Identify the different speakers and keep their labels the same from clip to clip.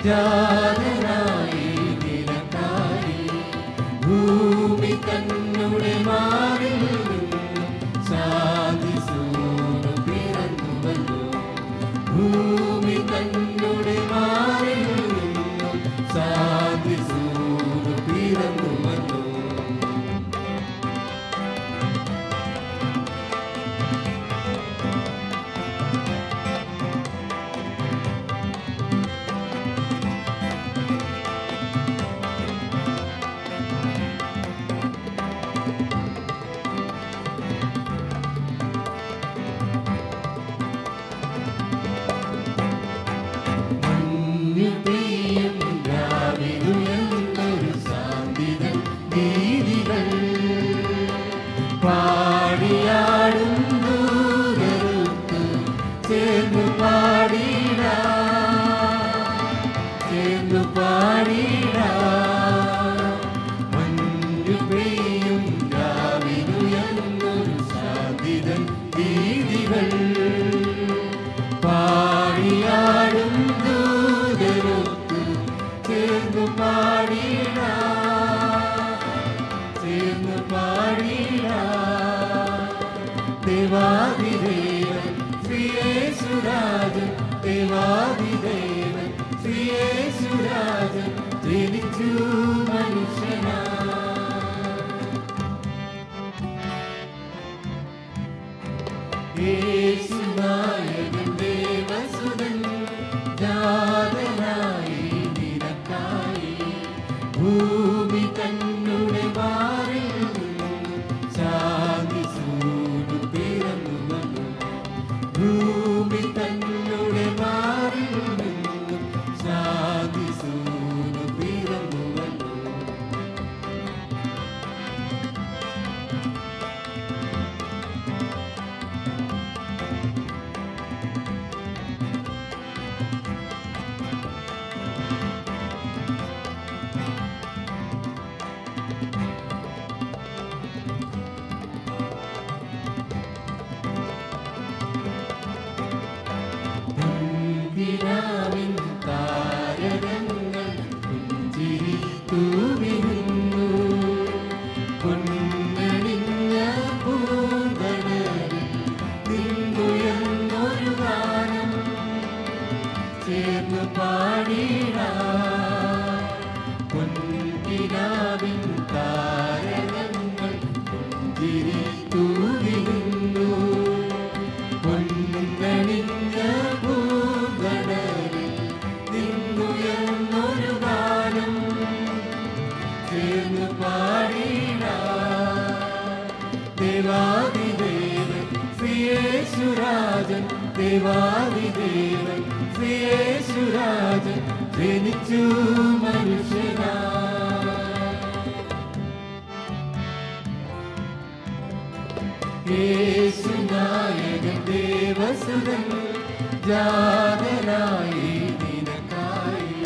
Speaker 1: ജാതനായി നിനക്കായി ഭൂമി തന്നുടെ മാറിൽ ശാന്തി സൂര്യൻ പിറന്നുവല്ലോ. ഭൂമി തന്നുടെ മാറിൽ ശാന്തി സൂര്യൻ പിറന്നുവല്ലോ. പാടിയാടും ദൂരത്ത് ചേർന്നു പാടിടാ, ചേർന്നു പാടിടാ. മഞ്ഞു പെയ്യും രാവിലുയർന്നൊരു സാധ്യതൻ വീതികൾ. പാടിയാടും ദൂരത്ത് ചേർന്നു പാടിടാ, ചേർന്നു പാടിടാ. ദേവാദിദേവൻ ശ്രീയേശുരാജൻ, ദേവാദിദേവൻ ശ്രീയേശുരാജൻ ജനിച്ചു മനുഷ്യനാ. യേശുനായകൻ ദേവസുതൻ ജാതനായി നിനക്കായി ഭൂമി തന്നുടെ മാറിൽ ശാന്തി സൂര്യൻ പിറന്നുവല്ലോ. ഭൂമി തന്നുടെ മാറിൽ ശാന്തി സൂര്യൻ പിറന്നുവല്ലോ. ിൻ താരകങ്ങൾ പുഞ്ചിരി തൂവിരുന്നു. പൊന്നണിഞ്ഞ പൂങ്കടലിൽ നിന്നുയർന്നൊരു ഗാനം ചേർന്നു പാടിടാ. പൊന്നിലാവിൻ താരകങ്ങൾ പുഞ്ചിരി തൂവിരുന്നു. പൊന്നണിഞ്ഞ പൂങ്കടലിൽ നിന്നുയർന്നൊരു ഗാനം ചേർന്നു പാടിടാ. ദേവാദിദേവൻ ശ്രീയേശുരാജൻ, ദേവാദിദേവൻ ശ്രീയേശുരാജൻ ജനിച്ചു മനുഷ്യനാ. യേശുനായകൻ ദേവസുതൻ ജാതനായി നിനക്കായി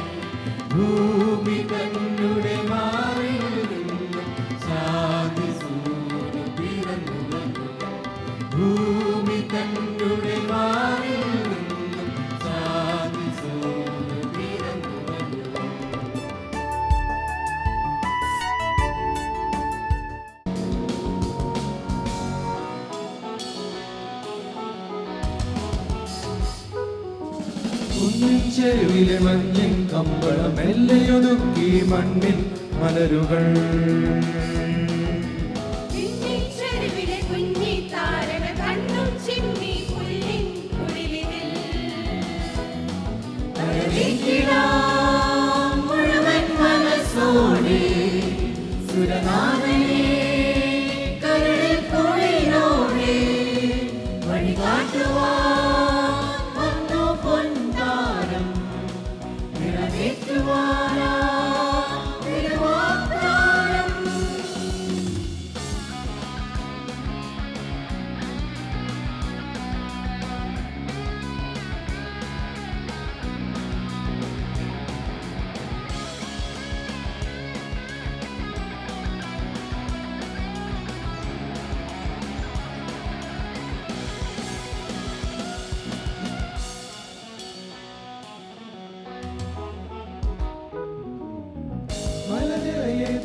Speaker 1: ഭൂമി തന്നുടെ മാറിൽ ശാന്തി സൂര്യൻ പിറന്നുവല്ലോ. ഭൂമി തന്നുടെ മാറിൽ ശാന്തി സൂര്യൻ പിറന്നുവല്ലോ.
Speaker 2: ചെരുവിലെ മഞ്ഞിൻ കമ്പളം എല്ലയൊതുക്കി മണ്ണിൻ മലരുകൾ.
Speaker 1: മുഴുവൻ മനസ്സോടെ സുരനാഥനെ കരളിൽ കുളിരോടെ വഴികാട്ടുവാൻ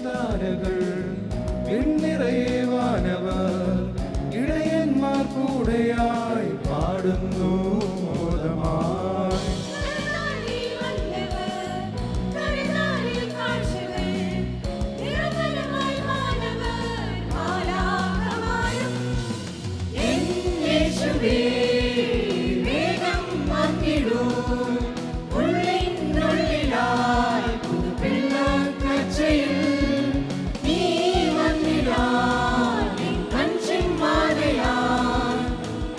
Speaker 2: താരകൾ പിന്നിറയെ വാനവർ ഇടയന്മാർ കൂടെയായി പാടുന്നു മോദമായി.
Speaker 1: വേഗം വന്നിടൂ ഉള്ളിനുള്ളിലായി പുതുപിള്ള കച്ചയിൽ നീ വന്നിടാൻ കൺചിമ്മാതയാൽ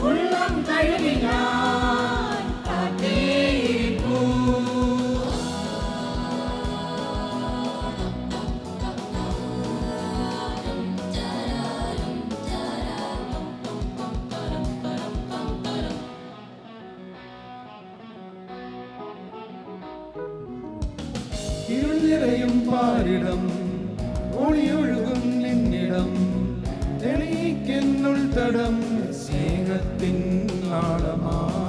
Speaker 1: ഉള്ളം കഴുകിയാൽ കാത്തേരിപ്പൂ.
Speaker 2: ഇരുൾ നിറയും പാരിടം ഒളിയൊഴുകും നിന്നിടം തെളിയിക്കുന്നുൾ തടം സ്നേഹത്തിൻ നാളമായി.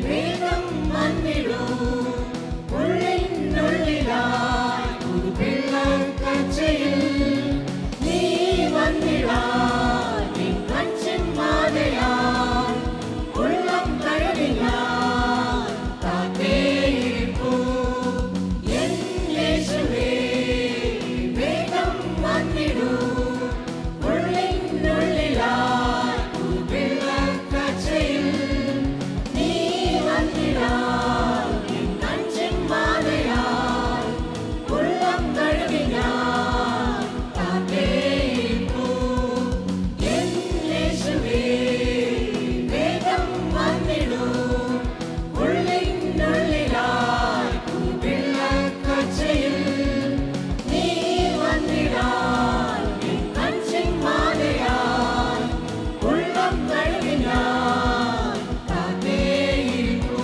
Speaker 1: വേഗം വന്നിടൂ ഉള്ളിനുള്ളിലായി പുതുപിള്ള കച്ചയിൽ നീ വന്നിടാൻ കൺചിമ്മാതയാൽ ഉള്ളം കഴുകിയാൽ കാത്തേരിപ്പൂ. എൻ യേശുവേ വേഗം വന്നിടൂ ഉള്ളിനുള്ളിലായി പുതുപിള്ള കച്ചയിൽ നീ വന്നിടാൻ കൺചിമ്മാതയാൽ ഉള്ളം കഴുകിയാൽ കാത്തേരിപ്പൂ. എൻ യേശുവേ വേഗം വന്നിടൂ ഉള്ളിനുള്ളിലായി പുതുപിള്ള കച്ചയിൽ നീ വന്നിടാൻ കൺചിമ്മാതയാൽ ഉള്ളം കഴുകിയാൽ കാത്തേരിപ്പൂ.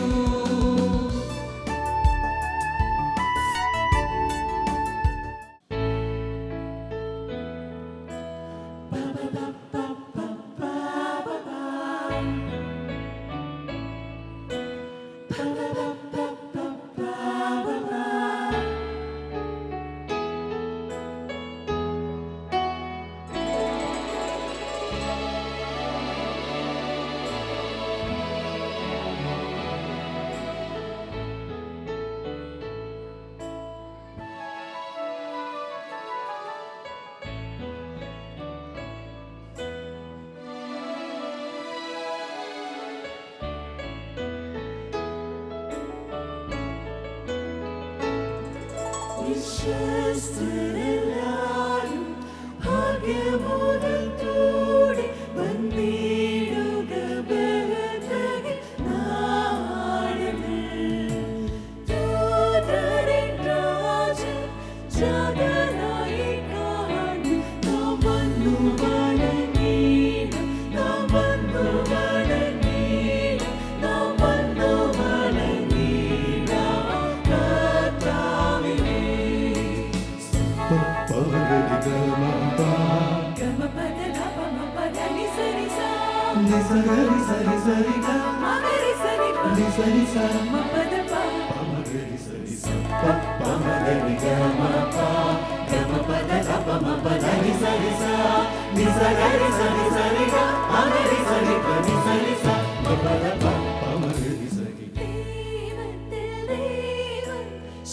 Speaker 3: വിശ്വസ്തരെല്ലാരും ഭാഗ്യമോദത്തോടെ വന്നിടുക ബലതകിൽ നാടുകൾ. ദൂതരിൻ രാജൻ ജാതനായി കാണും. നാം വന്നു വണങ്ങിയിടും, നാം വന്നു വണങ്ങിയിടും, നാം വന്നു വണങ്ങിയിടാം കർത്താവിനെ.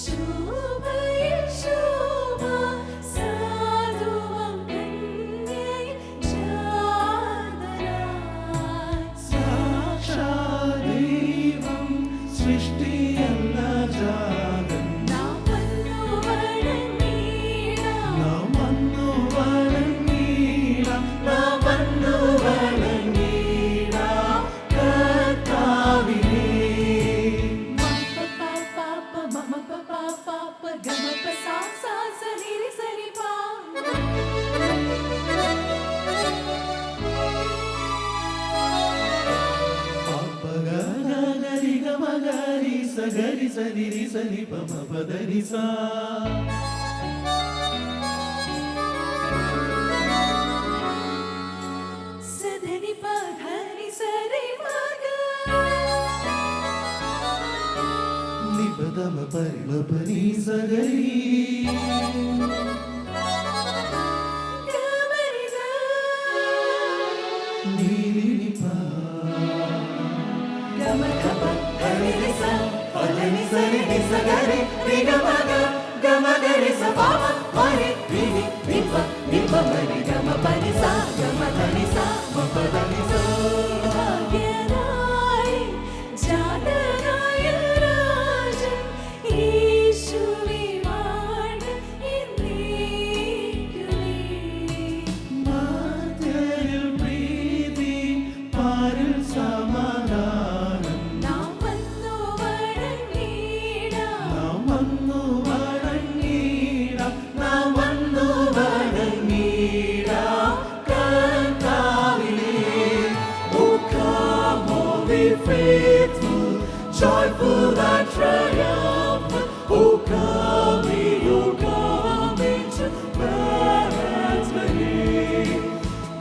Speaker 3: ശോഭയിൽ ശോഭ സാധുവം കന്യയിൽ ജാതനായി.
Speaker 2: സാക്ഷാദൈവം സൃഷ്ടിയല്ല ജാതൻ
Speaker 3: നാം വന്നു വണങ്ങിയിടാം,
Speaker 2: നാം വന്നു വണങ്ങിയിടാം,
Speaker 3: നാം വന്നു വണങ്ങിയിടാം കർത്താവിനെ.
Speaker 2: గరి సగరి సరి సని పమ పదని సా പനി സഗരി നീലിനി പാ
Speaker 1: ഗമ ഗമ ഗരി സ പനി സരി നി സഗരി രി ഗമ ഗമ ഗരി സ പാമ മരി രി നിപ നിപ മരി ഗമ പനി സ ഗമ ധനി സ മപ ധനി സ
Speaker 3: ഭാഗ്യനായി ജാതനായ രാജൻ യേശുവേ വാഴ്ക എന്നേക്കുമേ.
Speaker 2: മാതരിൽ പ്രീതി പാരിൽ സമാധാനം
Speaker 3: നാം വന്നു വണങ്ങിടാം.
Speaker 2: നാം വന്നു വണങ്ങിടാം നാം വന്നു വണങ്ങിടാം കർത്താവിനെ.
Speaker 1: Oh come all be faithful, joyful and triumphant. Oh come into Bethlehem.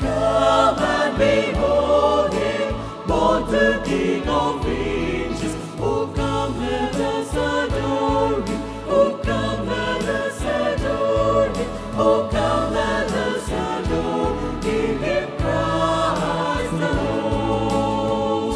Speaker 1: Come and behold Him, born the King of Ages. Oh come let us adore Him. Oh come let us adore Him. Oh come let us adore Him in Christ the Lord.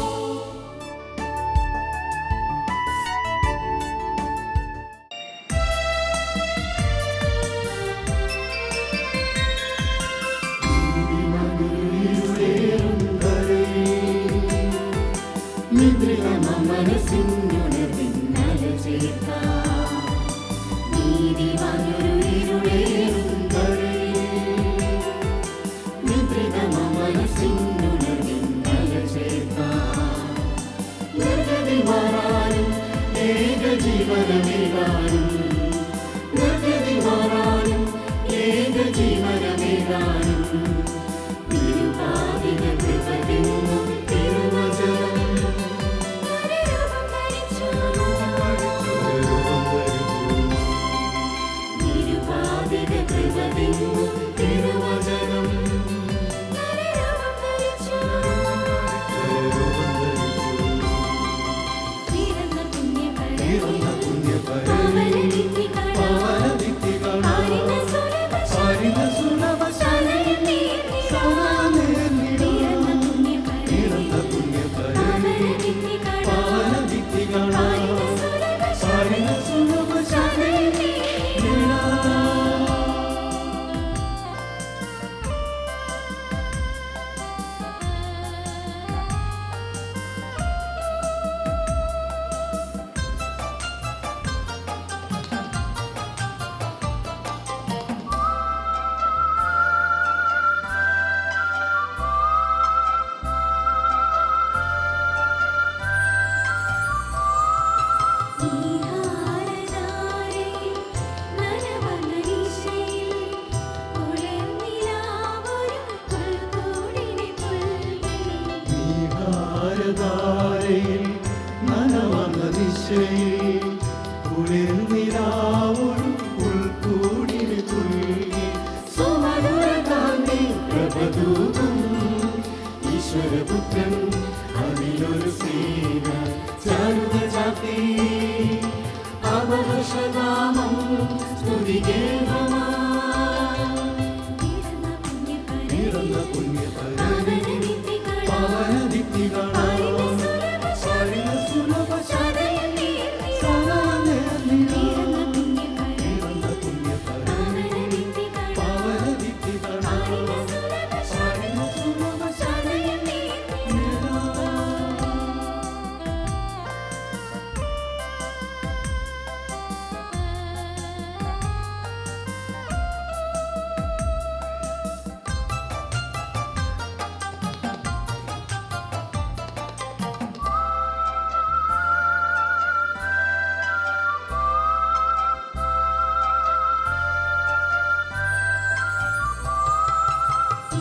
Speaker 3: തിരുരൂപം ധരിച്ചു നിരുപാധിക കൃപ തിങ്ങും തിരുവചനം. തിരുരൂപം ധരിച്ചു പിറന്ന പുണ്യപരമേ പാവനനിധി കാണാം. ആരിന സുലഭ ശാലയിൽ നീർന്നിടാം. പിറന്ന പുണ്യപരമേ പാവനനിധി കാണാം. ആരിന സുലഭ ശാലയിൽ നീർന്നിടാം. നീഹാരധാരയിൽ നനവന്ന ഈശയിൽ കുളിർനിലാവൊരു പുൽക്കൂടിനെ പുൽകി.
Speaker 2: നീഹാരധാരയിൽ നനവന്ന ദിശയിൽ കുളിർനിലാവൊരു പുൽക്കൂടിന് തുള്ളി.
Speaker 1: സുമധുരകാന്തി
Speaker 2: പ്രഭതൂതും ഈശ്വരപുത്രൻ അതിലൊരു സേന ചാരുത ചാത്തി.
Speaker 1: അവകാശനാമം സ്തുതികേന്ദ്രമാ
Speaker 2: പിറന്ന പുണ്യപരമേ
Speaker 3: പാവനനിധി കാണാം.
Speaker 2: പാവനദിത്തി കാണാം.
Speaker 3: ആരിന സുലഭ ശാലയിൽ നീർന്നിടാം. പിറന്ന പുണ്യപരമേ പാവനനിധി കാണാം.
Speaker 2: പാവനദിത്തി കാണാം.
Speaker 3: ആരിന സുലഭ ശാലയിൽ നീർന്നിടാം.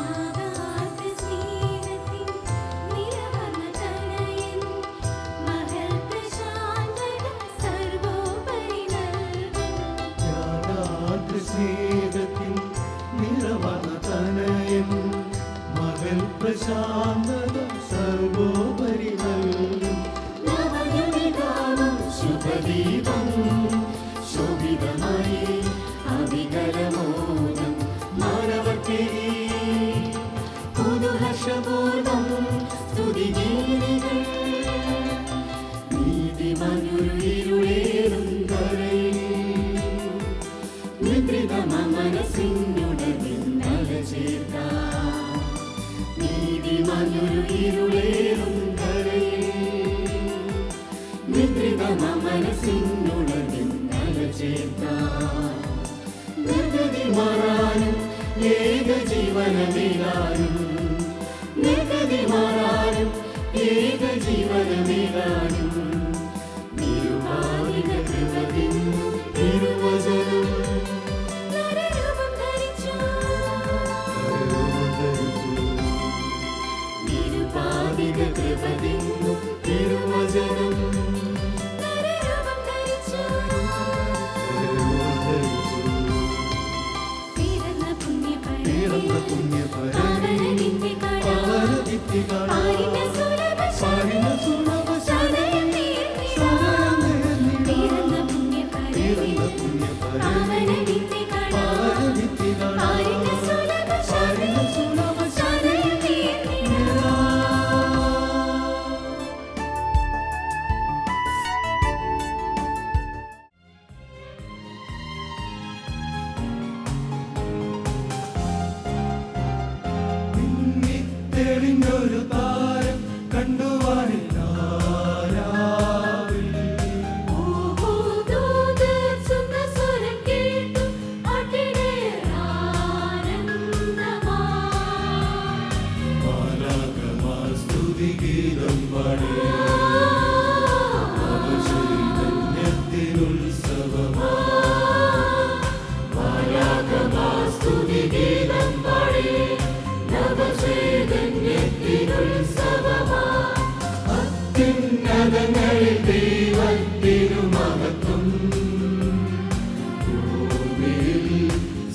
Speaker 3: യാഥാർത്ഥ സ്നേഹത്തിൻ നിറവർണ്ണ തനയൻ മഹൽ പ്രശാന്തത സർവോപരി നൽകും.
Speaker 2: സ്നേഹത്തിൻ നിറവന തനയൻ മകൾ പ്രശാന്തത സർവോപരി നൽകും.
Speaker 1: നവയുഗാനം ശുഭദീപം
Speaker 2: സ്തുതിഗീതികൾ നീതിമാനൊരു ഇരുളേറും കരയിൽ നിദ്രിതമ മനസ്സിനുടലിൽ നലചേർക്കാം നീതിമാനൊരു ഇരുളേറും കരയിൽ നിദ്രിതമ മനസ്സിനുടലിൽ നലചേർക്കാം നിർഗതി മാറാനും ഏകജീവനമേകാനും നിർഗതി മാറാനും ഏകജീവനമേകാനും നിരുപാധിക കൃപതിൻ തിരുവചനം
Speaker 3: നരരൂപം ധരിച്ചു
Speaker 2: നിരുപാധിക കൃപതിൻ തിരുവചനം
Speaker 3: നരരൂപം ധരിച്ചു പിറന്ന പുണ്യപരം പാവനനിന്റെ കട പാരിന സുലഭ ശതയം പിറന്ന പുണ്യപരം പാവനനിന്റെ കട പാരിന സുലഭ ശതയം
Speaker 2: തെളിഞ്ഞൊരു താരം കണ്ടുവാനില്ല സ്തുതിഗീതം പാടി ചൈതന്യത്തിനുത്സവമാ സ്തുതിഗീതം പാടി നവചൈതന്യത്തിനുത്സവമാ അത്യുന്നതങ്ങളിൽ ദൈവത്തിനു മഹത്വം ഭൂമിയിൽ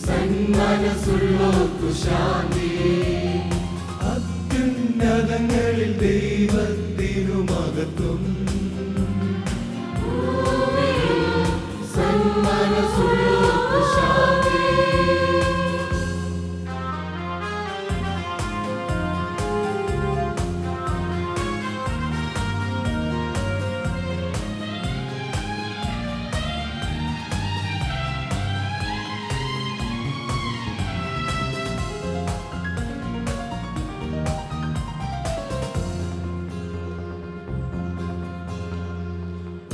Speaker 2: സന്മനസ്സുള്ളോർക്കു ശാന്തി അത്യുന്നതങ്ങളിൽ ദൈവത്തിനു മഹത്വം ഭൂമിയിൽ സന്മനസ്സുള്ളോർക്കു ശാന്തി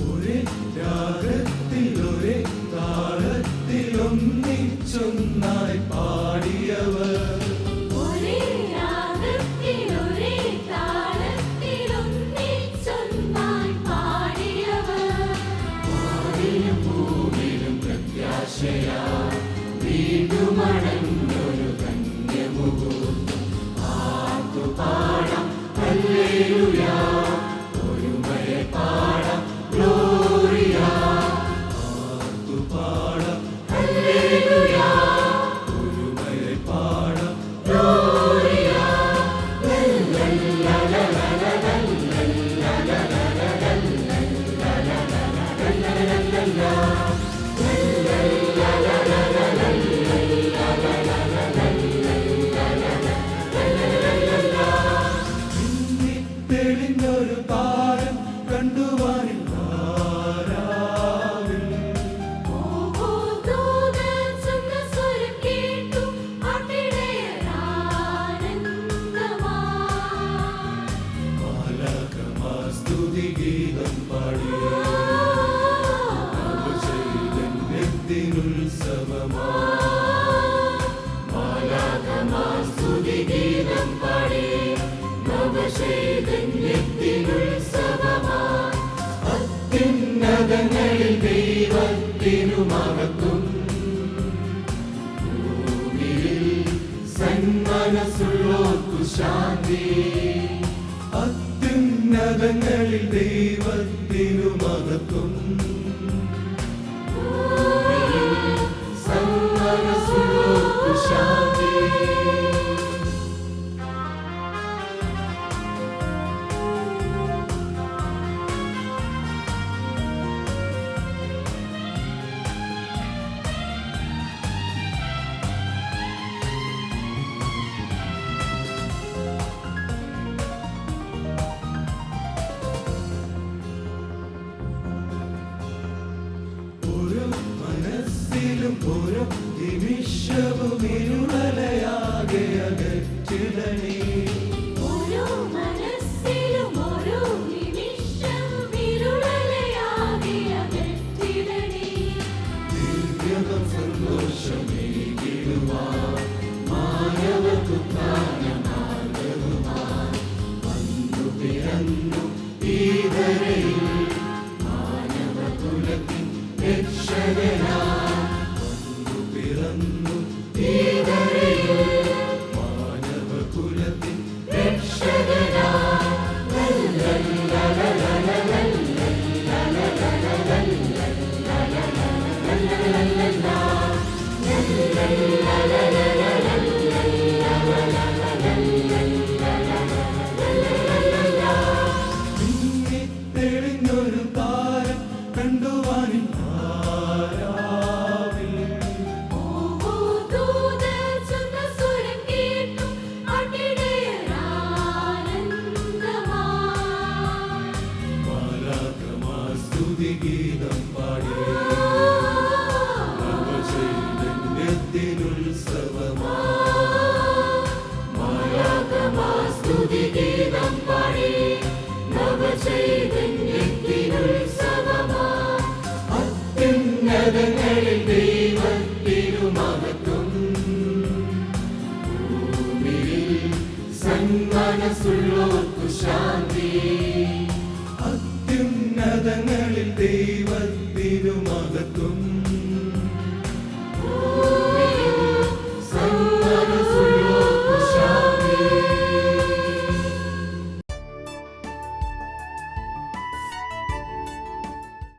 Speaker 2: ഒരേ രാഗത്തിൽ ഒരേ താളത്തിൽ ഒന്നിച്ചൊന്നായി പാടിയവർ
Speaker 3: ഒരേ രാഗത്തിൽ ഒരേ താളത്തിൽ ഒന്നിച്ചൊന്നായി പാടിയവർ
Speaker 2: ആദിയും ഭൂമിയിലും പ്രത്യാശയാ വീണ്ടും അടഞ്ഞൊരു ധന്യമുഹൂർത്തം ആർത്തുപാടാം ഹല്ലേലൂയ ഒരുമയെ പാടാം ഗ്ലോറിയ ആർത്തുപാടാം ഹല്ലേലൂയ ഒരുമയെ പാടാം ഗ്ലോറിയ തെളിഞ്ഞൊരു താരം കണ്ടുവാനില്ല
Speaker 3: സ്വരം കേട്ടു
Speaker 2: സ്തുതിഗീതം പാടി ചൈതന്യത്തിനുത്സവമാ സ്തുതിഗീതം പാടി നവചൈതന്യത്തിനുത്സവമാ അത്യുന്നതങ്ങളിൽ ദൈവത്തിനു മഹത്വം ഭൂമിയിൽ സന്മനസ്സുള്ളോർക്കു ശാന്തി അത്യുന്നതങ്ങളിൽ ദൈവത്തിനു മഹത്വം ഭൂമിയിൽ സന്മനസ്സുള്ളോർക്കു ശാന്തി നിമിഷവും ഇരുളലയാകെ അകറ്റിടണേ.
Speaker 3: ഓരോ മനസ്സിലും ഓരോ നിമിഷവും ഇരുളലയാകെ അകറ്റിടണേ.
Speaker 2: ദിവ്യമം സന്തോഷമേകിടുവാൻ മാനവകുത്താനമാർഗവുമായി വന്നു പിറന്നു ഈ ധരയിൽ. മാനവകുലത്തിൻ രക്ഷകനായി വന്നു പിറന്നു ഈ ധരയിൽ. മാനവകുലത്തിൻ രക്ഷകനായി. തെളിഞ്ഞൊരു താരം കണ്ടുവാനിൽ ആരാവിൽ.
Speaker 3: ഓ ദൂതൻ ചൊന്ന സ്വരം കേട്ടു അട്ടിടയർ ആനന്ദമായി.
Speaker 2: മാലാഖമാർ സ്തുതിഗീതം പാടി നവചൈതന്യത്തിനുത്സവമായി. മാലാഖമാർ സ്തുതിഗീതം പാടി നവചൈതന്യത്തിനുത്സവമായി. അത്യുന്നതങ്ങളിൽ ദൈവത്തിനു മഹത്വം. ഭൂമിയിൽ സന്മനസ്സുള്ളോർക്കു ശാന്തി.